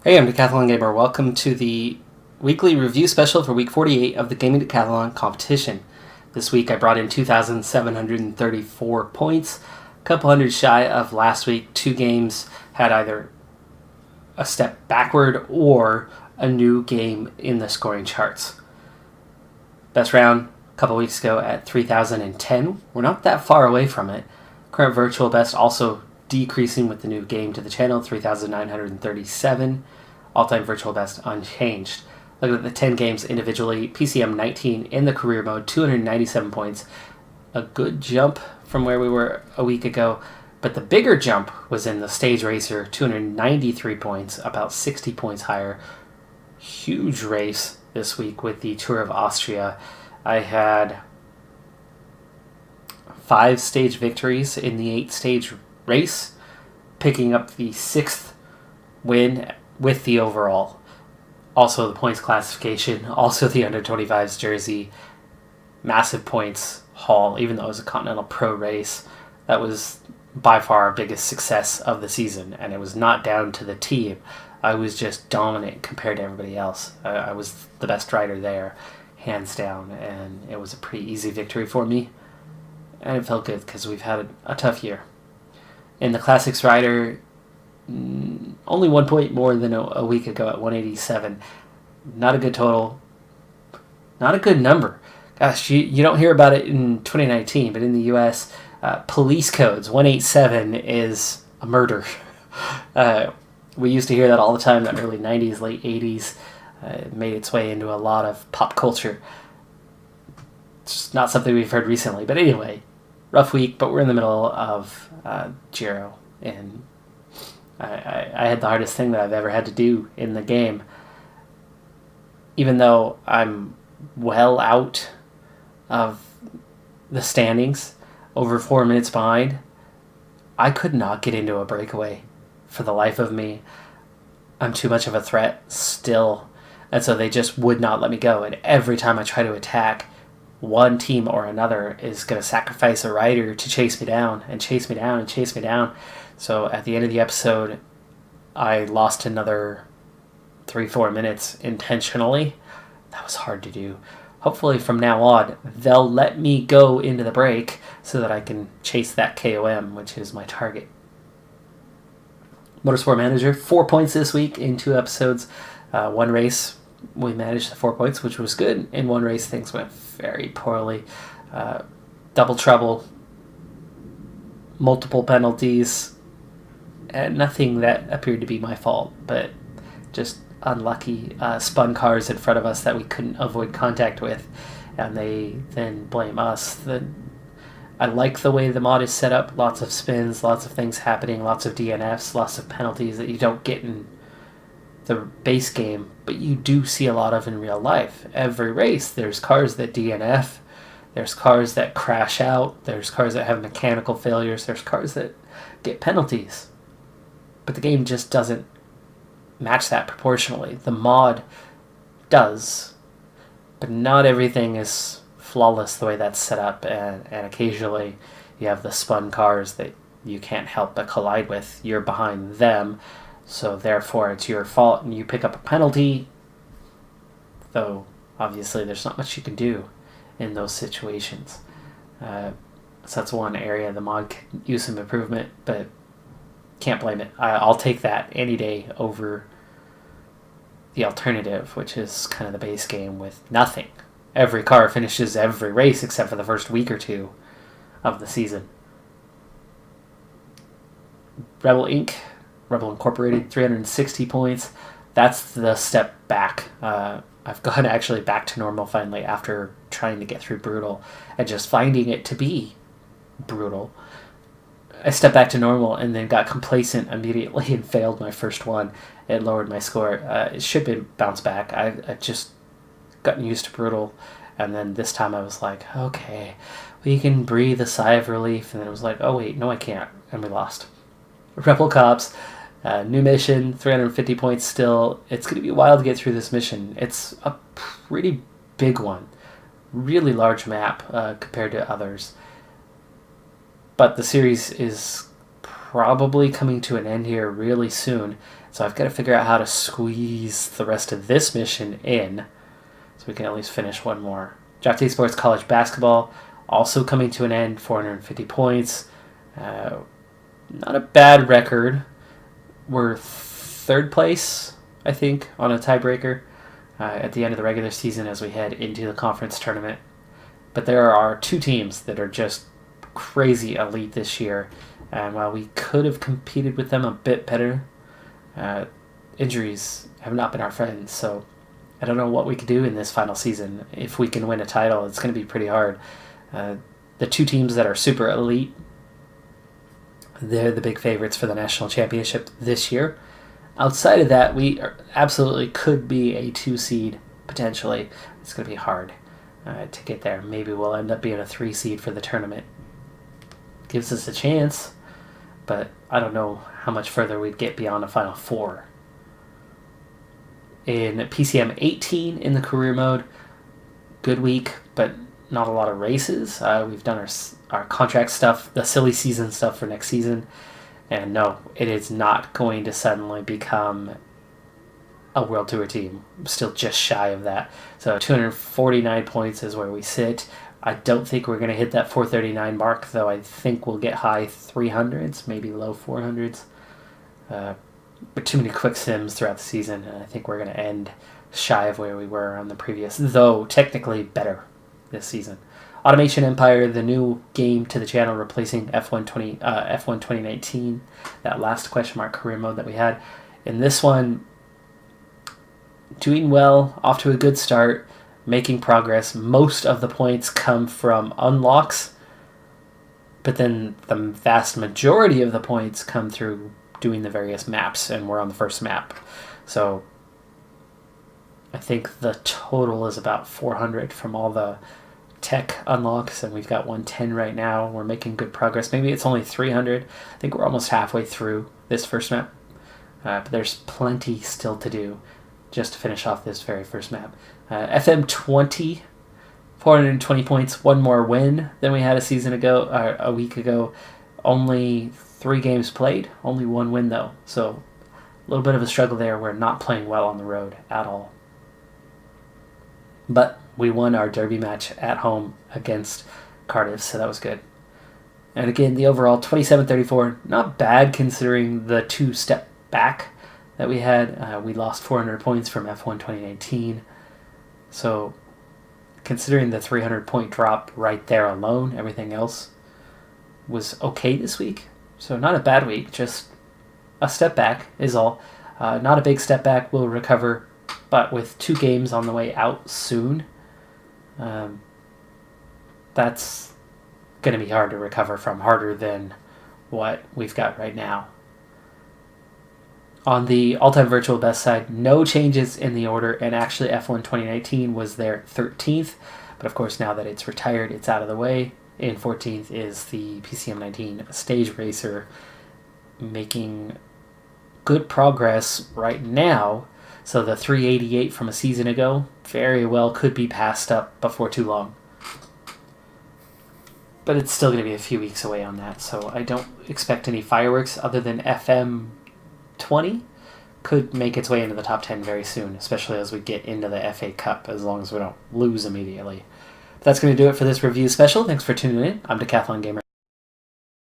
Hey, I'm Decathlon Gamer. Welcome to the weekly review special for week 48 of the Gaming Decathlon competition. This week I brought in 2,734 points, a couple hundred shy of last week. Two games had either a step backward or a new game in the scoring charts. Best round a couple weeks ago at 3,010. We're not that far away from it. Current virtual best also decreasing with the new game to the channel, 3,937. All-time virtual best unchanged. Looking at the 10 games individually, PCM 19 in the career mode, 297 points. A good jump from where we were a week ago, but the bigger jump was in the Stage Racer, 293 points, about 60 points higher. Huge race this week with the Tour of Austria. I had 5 stage victories in the 8-stage race, picking up the 6th win with the overall. Also the points classification, also the under-25s jersey. Massive points haul, even though it was a Continental Pro race. That was by far our biggest success of the season, and it was not down to the team. I was just dominant compared to everybody else. I was the best rider there, hands down, and it was a pretty easy victory for me. And it felt good because we've had a tough year. In the Classics rider, only 1 point more than a week ago at 187. Not a good total. Not a good number. Gosh, you don't hear about it in 2019, but in the U.S., police codes, 187 is a murder. We used to hear that all the time in the early 90s, late 80s. It made its way into a lot of pop culture. It's not something we've heard recently. But anyway, rough week, but we're in the middle of Giro, and I had the hardest thing that I've ever had to do in the game. Even though I'm well out of the standings, over 4 minutes behind, I could not get into a breakaway for the life of me. I'm too much of a threat still, and so they just would not let me go. And every time I try to attack, one team or another is going to sacrifice a rider to chase me down and chase me down and chase me down. So at the end of the episode, I lost another 3-4 minutes intentionally. That was hard to do. Hopefully from now on, they'll let me go into the break so that I can chase that KOM, which is my target. Motorsport Manager, 4 points this week in 2 episodes. One race, we managed the 4 points, which was good. In one race, things went very poorly. Double trouble, multiple penalties, and nothing that appeared to be my fault, but just unlucky spun cars in front of us that we couldn't avoid contact with, and they then blame us. I like the way the mod is set up. Lots of spins, lots of things happening, lots of DNFs, lots of penalties that you don't get in the base game, but you do see a lot of in real life. Every race, there's cars that DNF, there's cars that crash out, there's cars that have mechanical failures, there's cars that get penalties. But the game just doesn't match that proportionally. The mod does, but not everything is flawless the way that's set up, and occasionally you have the spun cars that you can't help but collide with. You're behind them, so therefore it's your fault, and you pick up a penalty, though obviously there's not much you can do in those situations. So that's one area the mod can use some improvement, but can't blame it. I'll take that any day over the alternative, which is kind of the base game with nothing. Every car finishes every race except for the first week or two of the season. Rebel Incorporated, 360 points. That's the step back. I've gone actually back to normal finally after trying to get through Brutal and just finding it to be brutal. I stepped back to normal and then got complacent immediately and failed my first one. It lowered my score. It should be bounced back. I just gotten used to Brutal, and then this time I was like, okay, we can breathe a sigh of relief, and then it was like, oh wait, no I can't, and we lost. Rebel Cops, new mission, 350 points still. It's going to be a while to get through this mission. It's a pretty big one, really large map compared to others. But the series is probably coming to an end here really soon. So I've got to figure out how to squeeze the rest of this mission in so we can at least finish one more. Draft Day Sports College Basketball also coming to an end, 450 points. Not a bad record. We're third place, I think, on a tiebreaker at the end of the regular season as we head into the conference tournament. But there are two teams that are just crazy elite this year. And while we could have competed with them a bit better, injuries have not been our friends. So I don't know what we could do in this final season. If we can win a title, it's going to be pretty hard. The two teams that are super elite, they're the big favorites for the national championship this year. Outside of that, we absolutely could be a 2 seed, potentially. It's going to be hard to get there. Maybe we'll end up being a 3 seed for the tournament. Gives us a chance, but I don't know how much further we'd get beyond a Final Four. In PCM 18 in the career mode, good week, but not a lot of races. We've done our contract stuff, the silly season stuff for next season. And no, it is not going to suddenly become a World Tour team. I'm still just shy of that. So 249 points is where we sit. I don't think we're going to hit that 439 mark, though I think we'll get high 300s, maybe low 400s. But too many quick sims throughout the season, and I think we're going to end shy of where we were on the previous, though technically better this season. Automation Empire, the new game to the channel, replacing F1 2019, that last question mark career mode that we had. In this one, doing well, off to a good start, making progress. Most of the points come from unlocks, but then the vast majority of the points come through doing the various maps, and we're on the first map. So I think the total is about 400 from all the tech unlocks, and we've got 110 right now. We're making good progress. Maybe it's only 300. I think we're almost halfway through this first map, but there's plenty still to do just to finish off this very first map. FM 20, 420 points, one more win than we had a week ago. Only 3 games played, only 1 win though. So a little bit of a struggle there. We're not playing well on the road at all. But we won our derby match at home against Cardiff, so that was good. And again, the overall 27-34, not bad considering the 2-step back that we had. We lost 400 points from F1 2019. So considering the 300-point drop right there alone, everything else was okay this week. So not a bad week, just a step back is all. Not a big step back, we'll recover. But with 2 games on the way out soon, that's going to be hard to recover from, harder than what we've got right now. On the all-time virtual best side, no changes in the order, and actually F1 2019 was their 13th, but of course now that it's retired, it's out of the way. In 14th is the PCM 19 Stage Racer, making good progress right now. So the 388 from a season ago very well could be passed up before too long. But it's still going to be a few weeks away on that, so I don't expect any fireworks other than FM 20 could make its way into the top 10 very soon, especially as we get into the FA Cup, as long as we don't lose immediately. That's going to do it for this review special. Thanks for tuning in. I'm Decathlon Gamer.